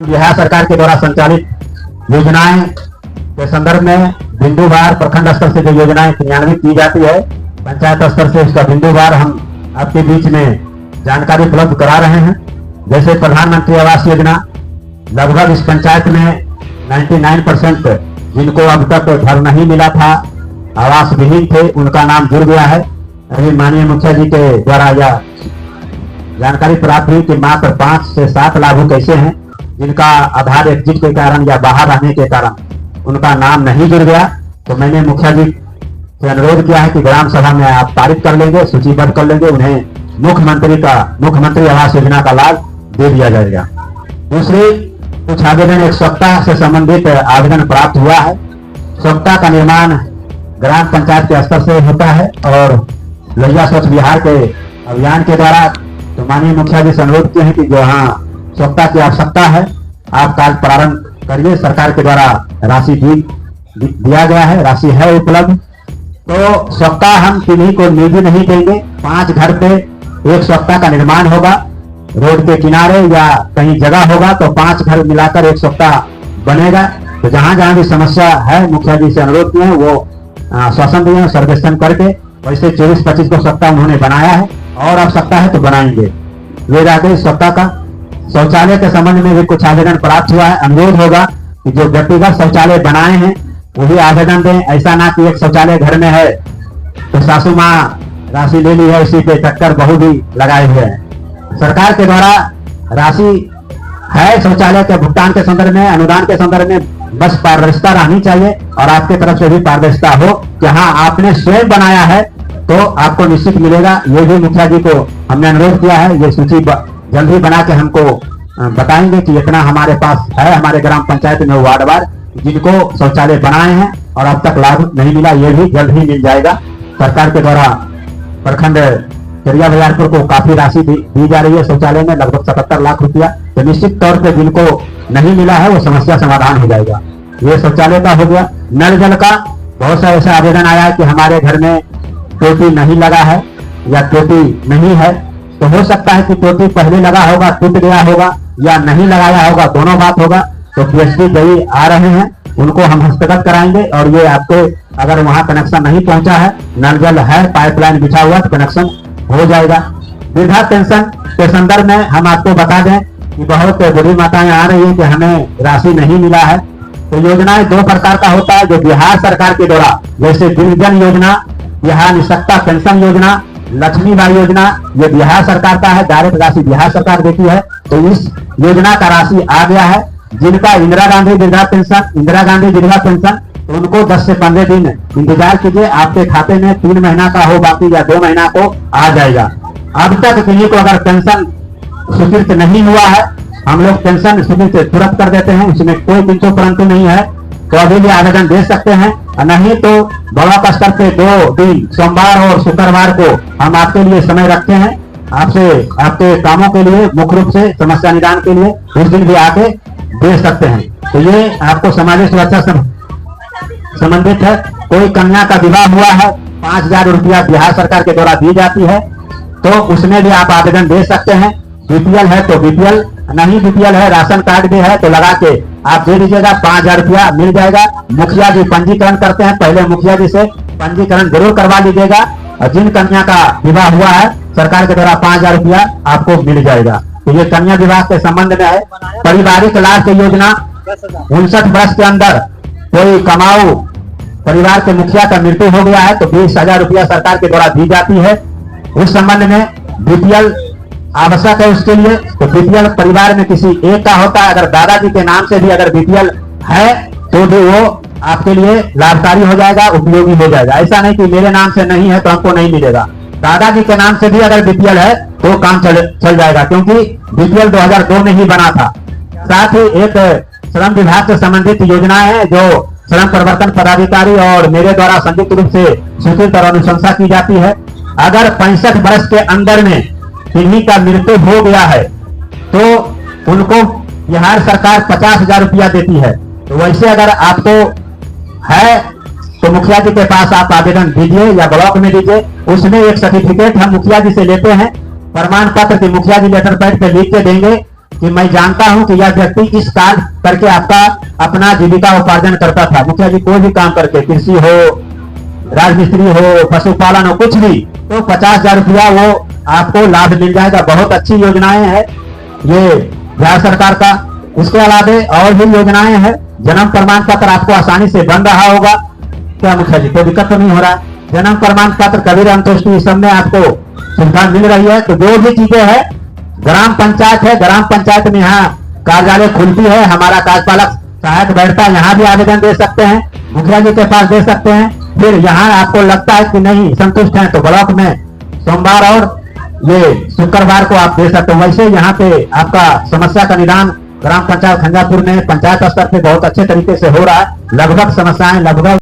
बिहार सरकार के द्वारा संचालित योजनाएं के संदर्भ में बिंदुवार प्रखंड स्तर से जो योजनाएं क्रियान्वित की जाती है, पंचायत स्तर से उसका बिंदुवार हम आपके बीच में जानकारी उपलब्ध करा रहे हैं। जैसे प्रधानमंत्री आवास योजना, लगभग इस पंचायत में 99% जिनको अब तक घर नहीं मिला था, आवास विहीन थे, उनका नाम जुड़ गया है। अभी माननीय मुखिया जी के द्वारा यह जानकारी प्राप्त हुई कि मात्र 5 से 7 लाभुक ऐसे हैं जिनका आधार एग्जिट के कारण या बाहर रहने के कारण उनका नाम नहीं जुड़ गया। तो मैंने मुखिया जी से अनुरोध किया है कि ग्राम सभा में आप पारित कर लेंगे, सूचीबद्ध कर लेंगे, उन्हें मुख्यमंत्री आवास योजना का लाभ दे दिया जाएगा। दूसरी, कुछ आवेदन एक सप्ताह से संबंधित आवेदन प्राप्त हुआ है। सप्ताह का निर्माण ग्राम पंचायत के स्तर से होता है और लोहिया स्वच्छ बिहार के अभियान के द्वारा। तो माननीय मुखिया जी से अनुरोध किए हैं कि जो यहाँ सप्ताह की आवश्यकता है, आप कार्य प्रारंभ करिए। सरकार के द्वारा राशि दिया गया है, राशि है उपलब्ध। तो सप्ताह हम किन्हीं को निधि नहीं देंगे। 5 घर पे एक सप्ताह का निर्माण होगा, रोड के किनारे या कहीं जगह होगा, तो 5 घर मिलाकर एक सप्ताह बनेगा। तो जहां जहां भी समस्या है, मुखिया जी से अनुरोध किए हैं वो शासन दिए, सर्वेक्षण करके वैसे 24-25 को सप्ताह उन्होंने बनाया है और आवश्यकता है तो बनाएंगे। ये रहा सप्ताह का। शौचालय के संबंध में भी कुछ आवेदन प्राप्त हुआ है। अनुरोध होगा कि जो व्यक्तिगत शौचालय बनाए हैं वही आवेदन दें। ऐसा ना कि एक शौचालय घर में है तो सासू माँ राशि ले ली है, उसी पे टक्कर बहू भी लगाए हुए हैं। सरकार के द्वारा राशि है शौचालय के भुगतान के संदर्भ में, अनुदान के संदर्भ में, बस पारदर्शिता रहनी चाहिए और आपके तरफ से भी पारदर्शिता हो कि हाँ आपने स्वयं बनाया है तो आपको निश्चित मिलेगा। ये भी मुखिया जी को हमने अनुरोध किया है। ये सूची जल्दी बना के हमको बताएंगे कि इतना हमारे पास है हमारे ग्राम पंचायत में वार्डवार जिनको शौचालय बनाए हैं और अब तक लाभ नहीं मिला। ये भी जल्द ही मिल जाएगा। सरकार के द्वारा प्रखंड चरिया बरियारपुर को काफी राशि दी जा रही है शौचालय में, लगभग 77 लाख रुपया। तो निश्चित तौर पे जिनको नहीं मिला है वो समस्या समाधान हो जाएगा। ये शौचालय का हो गया। नल जल का बहुत सा ऐसा आवेदन आया है कि हमारे घर में टोटी नहीं लगा है या टोटी नहीं है। तो हो सकता है कि टोटी पहले लगा होगा, टूट गया होगा या नहीं लगाया होगा, दोनों बात होगा। तो पीएचडी जई आ रहे हैं, उनको हम हस्तगत कराएंगे और ये आपके अगर वहां कनेक्शन नहीं पहुंचा है, नल जल है, पाइपलाइन बिछा हुआ, तो कनेक्शन हो जाएगा। वृद्धा पेंशन के संदर्भ में हम आपको बता दें कि बहुत बड़ी माताएं आ रही है कि हमें राशि नहीं मिला है। तो योजनाएं 2 प्रकार का होता है जो बिहार सरकार के द्वारा, जैसे दिव्यांग योजना, बिहार निःशक्ता पेंशन योजना, लक्ष्मीबाई योजना, ये बिहार सरकार का है, डायरेक्ट राशि बिहार सरकार देती है। तो इस योजना का राशि आ गया है। जिनका इंदिरा गांधी विधवा पेंशन, तो उनको 10 से 15 दिन इंतजार कीजिए, आपके खाते में 3 महीना का हो बाकी या 2 महीना को आ जाएगा। अब तक किसी को अगर पेंशन स्वीकृत नहीं हुआ है, हम लोग पेंशन स्वीकृत तुरंत कर देते हैं, इसमें कोई किंतु परंतु नहीं है। तो अभी भी आवेदन दे सकते हैं, नहीं तो ब्लॉक स्तर पे 2 दिन सोमवार और शुक्रवार को हम आपके लिए समय रखते हैं, आपसे आपके कामों के लिए, मुख्य रूप से समस्या निदान के लिए उस दिन भी आके दे सकते हैं। तो ये आपको सामाजिक सुरक्षा संबंधित है। कोई कन्या का विवाह हुआ है, 5000 रुपया बिहार सरकार के द्वारा दी जाती है, तो उसमें भी आप आवेदन दे सकते हैं। बीपीएल है तो बीपीएल, नहीं बीपीएल है, राशन कार्ड भी है तो लगा के आप दे दीजिएगा, 5000 रुपया मिल जाएगा। मुखिया जी पंजीकरण करते हैं, पहले मुखिया जी से पंजीकरण जरूर करवा लीजिएगा। और जिन कन्या का विवाह हुआ है, सरकार के द्वारा 5000 रुपया आपको मिल जाएगा। तो ये कन्या विवाह के संबंध में है। पारिवारिक लाभ की योजना, 59 वर्ष के अंदर कोई कमाऊ परिवार के मुखिया का मृत्यु हो गया है तो 20,000 रुपया सरकार के द्वारा दी जाती है। उस संबंध में बीपीएल आवश्यक है उसके लिए। तो बीपीएल परिवार में किसी एक का होता है, अगर दादाजी के नाम से भी अगर बीपीएल है तो भी वो आपके लिए लाभकारी हो जाएगा, उपयोगी हो जाएगा। ऐसा नहीं कि मेरे नाम से नहीं है तो हमको नहीं मिलेगा। दादाजी के नाम से भी अगर बीपीएल है तो काम चल जाएगा, क्योंकि बीपीएल 2002 में ही बना था। साथ ही एक श्रम विभाग से संबंधित योजनाएं हैं जो श्रम प्रवर्तन पदाधिकारी और मेरे द्वारा संयुक्त रूप से स्वीकृत और अनुशंसा की जाती है। अगर 65 वर्ष के अंदर में किन्हीं का मृत्यु हो गया है तो उनको बिहार सरकार 50,000 रुपया देती है। तो वैसे अगर आपको है तो मुखिया जी के पास आप आवेदन दीजिए या ब्लॉक में दीजिए। उसमें एक सर्टिफिकेट हम मुखिया जी से लेते हैं, प्रमाण पत्र की मुखिया जी लेटर पैड पे लिख के देंगे कि मैं जानता हूं कि यह व्यक्ति इस कार्य करके आपका अपना जीविका उपार्जन करता था। मुखिया जी कोई भी काम करके, कृषि हो, राजमिस्त्री हो, पशुपालन हो, कुछ भी, तो 50,000 रुपया वो आपको लाभ मिल जाएगा। बहुत अच्छी योजनाएं हैं ये बिहार सरकार का। इसके अलावा और भी योजनाएं हैं। जन्म प्रमाण पत्र आपको आसानी से बन रहा होगा क्या मुखिया जी? कोई दिक्कत तो नहीं हो रहा? जन्म प्रमाण पत्र, कबीर अंत्येष्टि, इस सब में आपको सुविधा मिल रही है। तो जो भी चीजें है, ग्राम पंचायत है, ग्राम पंचायत में यहाँ कार्यालय खुलती है, हमारा कार्यपालक सहायक बैठता है, यहाँ भी आवेदन दे सकते हैं, मुखिया जी के पास दे सकते हैं। फिर यहाँ आपको लगता है कि नहीं संतुष्ट है तो ब्लॉक में सोमवार और ये शुक्रवार को आप दे सकते हो। वैसे यहाँ पे आपका समस्या का निदान ग्राम पंचायत खंजापुर में पंचायत स्तर पे बहुत अच्छे तरीके से हो रहा है। लगभग समस्याएं लगभग